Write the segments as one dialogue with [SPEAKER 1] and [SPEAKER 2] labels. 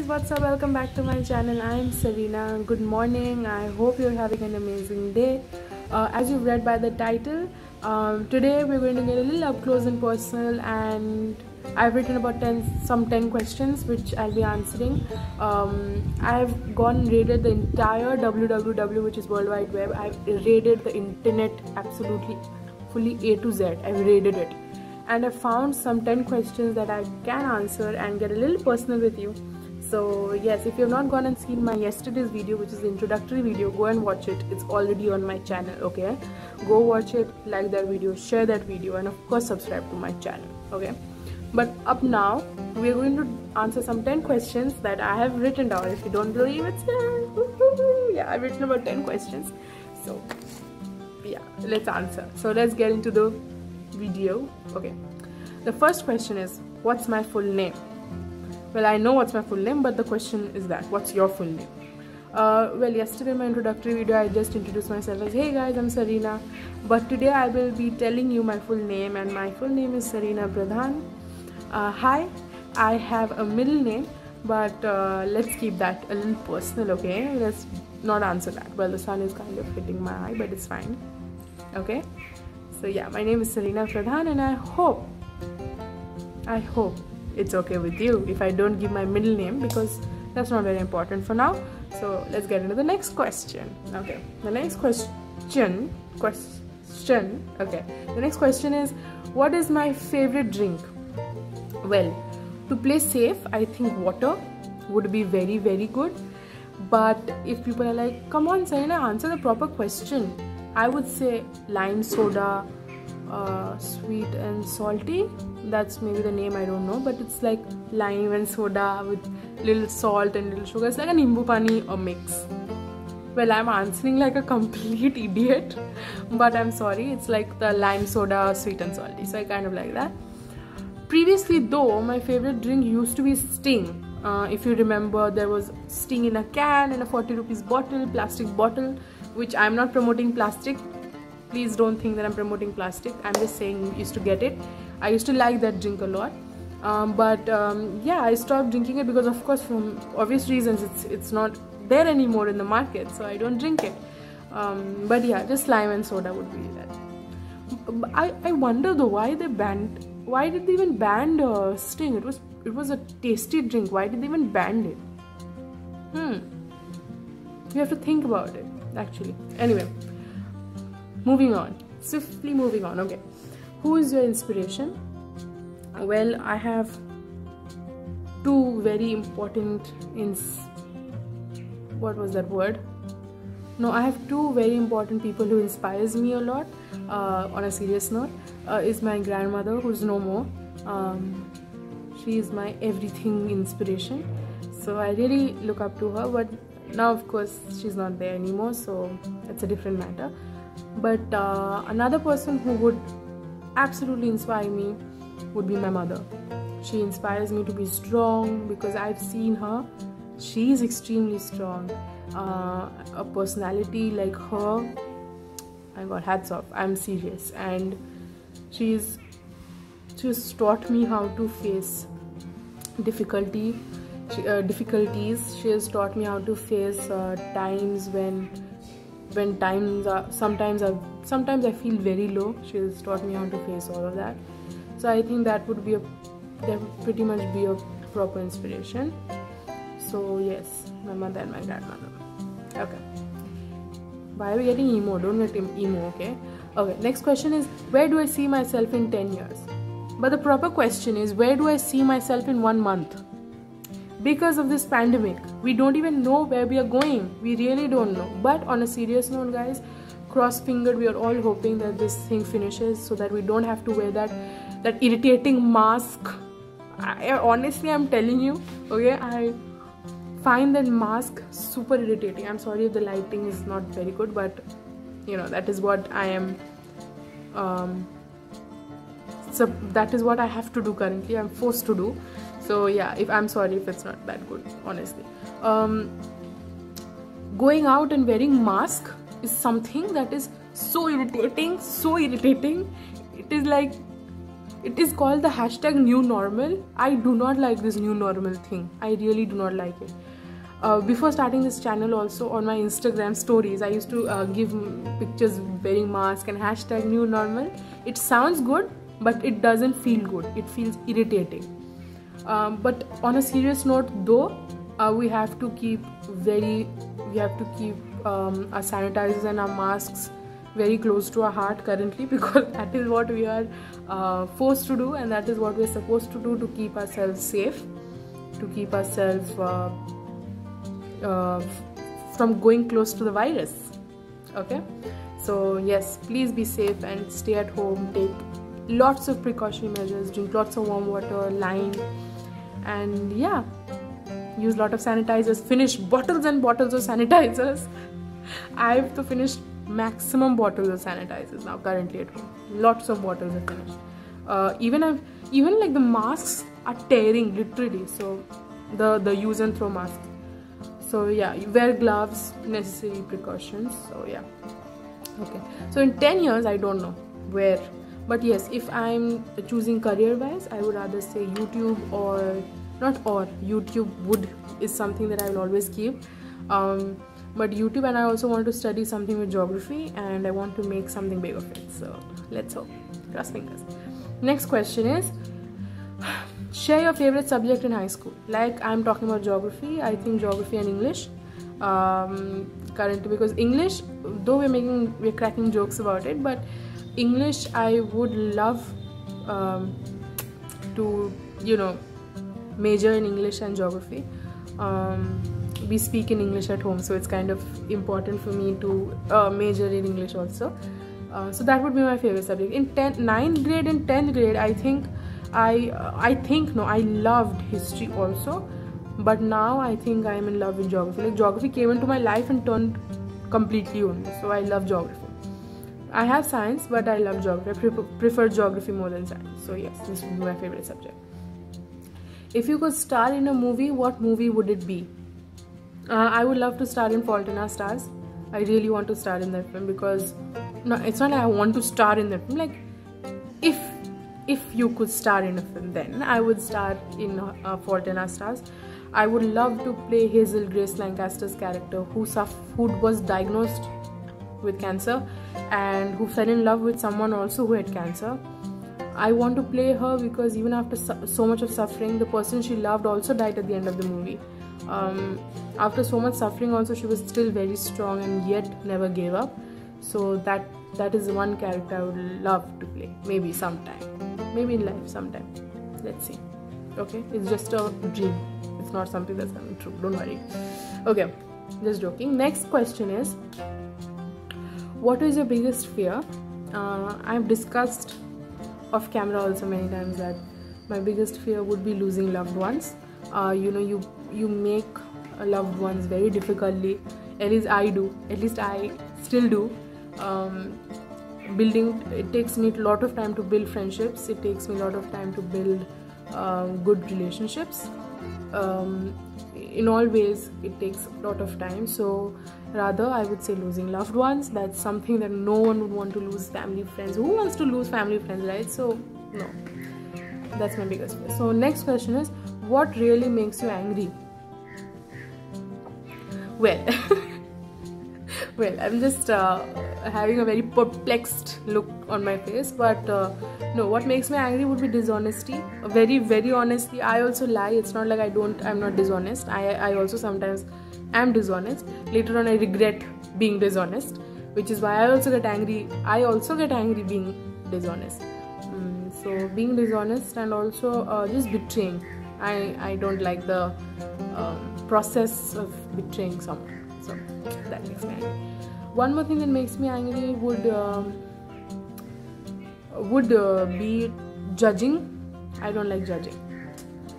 [SPEAKER 1] guys, what's up? Welcome back to my channel. I am Serena. Good morning. I hope you're having an amazing day. As you've read by the title, today we're going to get a little up close and personal, and I've written about 10 questions which I'll be answering. I've gone and raided the entire www, which is World Wide Web. I've raided the internet absolutely fully A to Z. I've raided it, and I found some 10 questions that I can answer and get a little personal with you. So yes, if you have not gone and seen my yesterday's video, which is the introductory video, go and watch it. It's already on my channel. Okay, go watch it, like that video, share that video, and of course subscribe to my channel. Okay, but up now we are going to answer some 10 questions that I have written down. If you don't believe it, yeah, I've written about 10 questions. So yeah, let's answer. So let's get into the video. Okay, the first question is, what's my full name? Well, I know what's my full name, but the question is that, what's your full name? Well, yesterday in my introductory video I just introduced myself as, hey guys, I'm Serena, but today I will be telling you my full name, and my full name is Serena Pradhan. Hi, I have a middle name, but let's keep that a little personal. Okay, let's not answer that. Well, the sun is kind of hitting my eye, but it's fine. Okay, so yeah, my name is Serena Pradhan, and I hope it's okay with you if I don't give my middle name, because that's not very important for now. So let's get into the next question. Okay, the next question. Okay, the next question is, what is my favorite drink? Well, to play safe, I think water would be very, very good. But if people are like, come on Serena, answer the proper question, I would say lime soda, sweet and salty. That's maybe the name, I don't know, but it's like lime and soda with little salt and little sugar. It's like a nimbu pani or mix. Well, I'm answering like a complete idiot, but I'm sorry, it's like the lime soda, sweet and salty, so I kind of like that. Previously though, my favorite drink used to be Sting. If you remember, there was Sting in a can, in a 40 rupees bottle, plastic bottle, which I'm not promoting plastic. Please don't think that I'm promoting plastic. I'm just saying you used to get it. I used to like that drink a lot. Yeah, I stopped drinking it because, of course, from obvious reasons, it's not there anymore in the market, so I don't drink it. But yeah, just lime and soda would be that. I wonder though, why did they even ban Sting? It was a tasty drink. Why did they even ban it? You have to think about it, actually. Anyway, moving on, swiftly moving on. Okay, who is your inspiration? Well, I have two very important what was that word? No, I have two very important people who inspires me a lot. On a serious note, is my grandmother, who's no more. She is my everything inspiration, so I really look up to her. But now, of course, she's not there anymore, so it's a different matter. But another person who would absolutely inspire me would be my mother. She inspires me to be strong, because I've seen her. She is extremely strong. A personality like her, my God, hats off. I'm serious. And she's taught me how to face difficulties. She has taught me how to face times when sometimes I feel very low. She has taught me how to face all of that. So I think that would pretty much be a proper inspiration. So yes, my mother and my grandmother. Okay, why are we getting emo? Don't get emo. Okay, next question is, where do I see myself in 10 years? But the proper question is, where do I see myself in 1 month? Because of this pandemic, we don't even know where we are going. We really don't know. But on a serious note, guys, cross-fingered, we are all hoping that this thing finishes, so that we don't have to wear that irritating mask. Honestly, I'm telling you, okay, I find that mask super irritating. I'm sorry if the lighting is not very good, but you know, that is what I am. So that is what I have to do currently. I'm forced to do. So yeah, I'm sorry if it's not that good, honestly. Going out and wearing mask is something that is so irritating. It is like it is called the hashtag new normal. I do not like this new normal thing. I really do not like it. Before starting this channel also, on my Instagram stories I used to give pictures wearing mask and hashtag new normal. It sounds good, but it doesn't feel good. It feels irritating. But on a serious note though, we have to keep our sanitizers and our masks very close to our heart currently, because that is what we are forced to do, and that is what we are supposed to do to keep ourselves safe, to keep ourselves from going close to the virus. Okay, so yes, please be safe and stay at home. Take lots of precautionary measures, drink lots of warm water, lime, and yeah, use lot of sanitizers. Finish bottles and bottles of sanitizers. I've finished maximum bottles of sanitizers now currently at home. Lots of bottles are finished. Even like the masks are tearing literally, so the use and throw masks. So yeah, you wear gloves, necessary precautions. So yeah, okay, so in 10 years I don't know where, but yes, if I'm choosing career wise, I would rather say YouTube, or not, or YouTube is something that I will always keep, but YouTube, and I also want to study something with geography, and I want to make something big of it. So let's hope, cross fingers. Next question is, share your favorite subject in high school. Like, I'm talking about geography. I think geography and English currently, because English, though we're cracking jokes about it, but English I would love to major in English and geography. We speak in English at home, so it's kind of important for me to major in English also. So that would be my favorite subject. In 9th grade and 10th grade, I think I loved history also, but now I think I am in love with geography. Like, geography came into my life and turned completely on me, so I love geography. I have science, but I love geography. I prefer geography more than science. So yes, this would be my favorite subject. If you could star in a movie, what movie would it be? I would love to star in Fault in Our Stars. I really want to star in that film, because it's not like I want to star in that film. Like, if you could star in a film, then I would star in Fault in Our Stars. I would love to play Hazel Grace Lancaster's character, who was diagnosed with cancer and who fell in love with someone also who had cancer. I want to play her because even after so much of suffering, the person she loved also died at the end of the movie. After so much suffering also, she was still very strong and yet never gave up. So that is one character I would love to play. Maybe sometime, maybe in life sometime, let's see. Okay, it's just a dream, it's not something that's coming true, don't worry. Okay, just joking. Next question is, what is your biggest fear? I've discussed off camera also many times that my biggest fear would be losing loved ones. You make loved ones very difficultly. At least I still do. It takes me a lot of time to build friendships. It takes me a lot of time to build good relationships. In all ways, it takes a lot of time. So rather, I would say losing loved ones. That's something that no one would want to lose. Family, friends. Who wants to lose family, friends, right? So no, that's my biggest fear. So next question is, what really makes you angry? Well, I'm just having a very perplexed look on my face, but no, what makes me angry would be dishonesty. Very, very honestly, I also lie. It's not like I'm not dishonest. I also sometimes am dishonest. Later on, I regret being dishonest, which is why I also get angry. I also get angry being dishonest. So being dishonest and also just betraying. I don't like the process of betraying someone. So that makes me angry. One more thing that makes me angry would be judging. I don't like judging.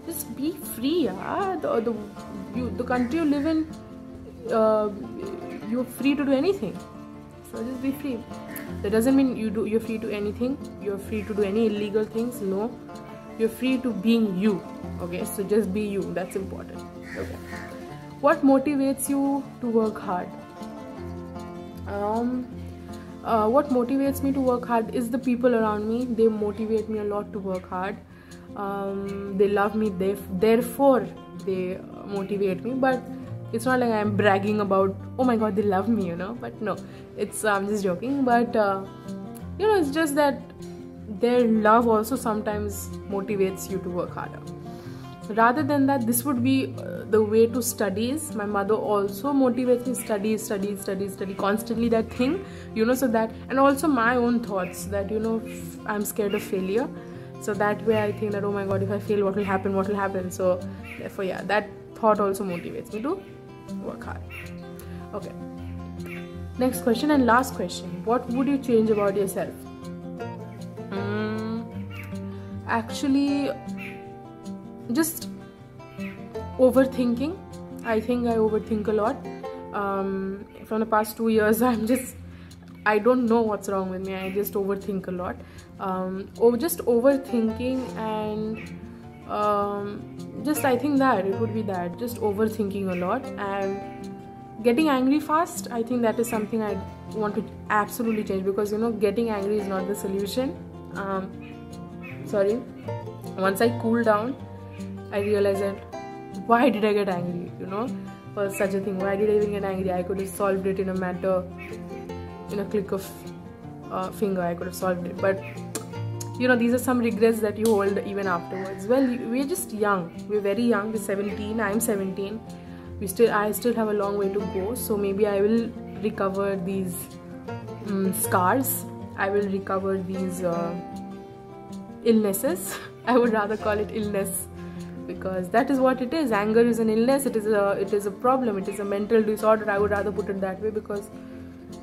[SPEAKER 1] Just be free, yeah. The country you live in, you're free to do anything. So just be free. That doesn't mean you're free to anything. You're free to do any illegal things. No, you're free to being you. Okay, so just be you. That's important. Okay. What motivates you to work hard? what motivates me to work hard is the people around me. They motivate me a lot to work hard. They love me, therefore they motivate me. But it's not like I'm bragging about, oh my god, they love me, you know. But no, it's I'm just joking. But you know, it's just that their love also sometimes motivates you to work harder. Rather than that, this would be the way to studies. My mother also motivates me, study constantly, that thing, you know. So that, and also my own thoughts that, you know, I'm scared of failure. So that way I think that, oh my god, if I fail, what will happen? So therefore, yeah, that thought also motivates me to work hard. Okay, next question and last question. What would you change about yourself? Actually, just overthinking. I think I overthink a lot. From the past 2 years, I don't know what's wrong with me. I just overthink a lot. Just overthinking, and just I think that it would be that, just overthinking a lot and getting angry fast. I think that is something I want to absolutely change, because, you know, getting angry is not the solution. Once I cool down, I realized that why did I get angry, you know, for such a thing. Why did I even get angry? I could have solved it in a click of finger. I could have solved it. But, you know, these are some regrets that you hold even afterwards. Well, we're just young. We're very young. We're 17. I'm 17. I still have a long way to go. So maybe I will recover these scars. I will recover these illnesses. I would rather call it illness, because that is what it is. Anger is an illness. It is a problem. It is a mental disorder. I would rather put it that way, because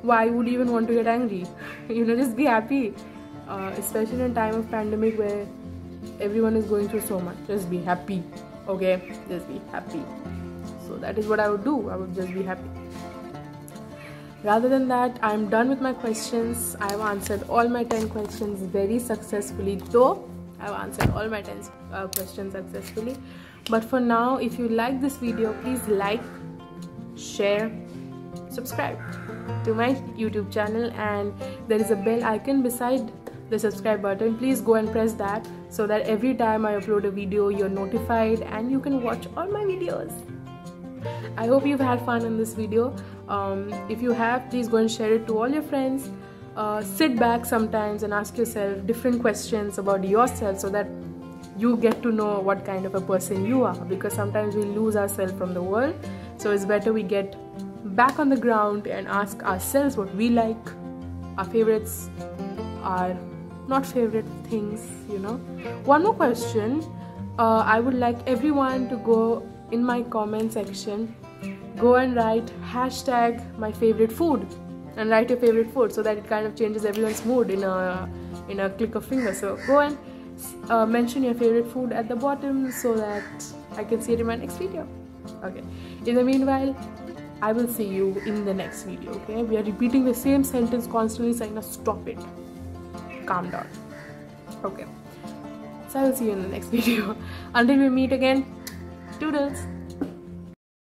[SPEAKER 1] why would you even want to get angry? You know, just be happy. Especially in a time of pandemic where everyone is going through so much. Just be happy. Okay, just be happy. So that is what I would do. I would just be happy. Rather than that, I'm done with my questions. I've answered all my 10 questions very successfully, though I've answered all my 10 questions successfully. But for now, if you like this video, please like, share, subscribe to my YouTube channel, and there is a bell icon beside the subscribe button. Please go and press that, so that every time I upload a video, you're notified and you can watch all my videos. I hope you've had fun in this video. If you have, please go and share it to all your friends. Sit back sometimes and ask yourself different questions about yourself, so that you get to know what kind of a person you are, because sometimes we lose ourselves from the world. So it's better we get back on the ground and ask ourselves what we like, our favorites, our not favorite things, you know. One more question. I would like everyone to go in my comment section, go and write hashtag my favorite food, and write your favorite food, so that it kind of changes everyone's mood in a click of finger. So go and mention your favorite food at the bottom, so that I can see it in my next video. Okay, in the meanwhile, I will see you in the next video. Okay, we are repeating the same sentence constantly, saying, now stop it, calm down. Okay, so I will see you in the next video. Until we meet again, toodles.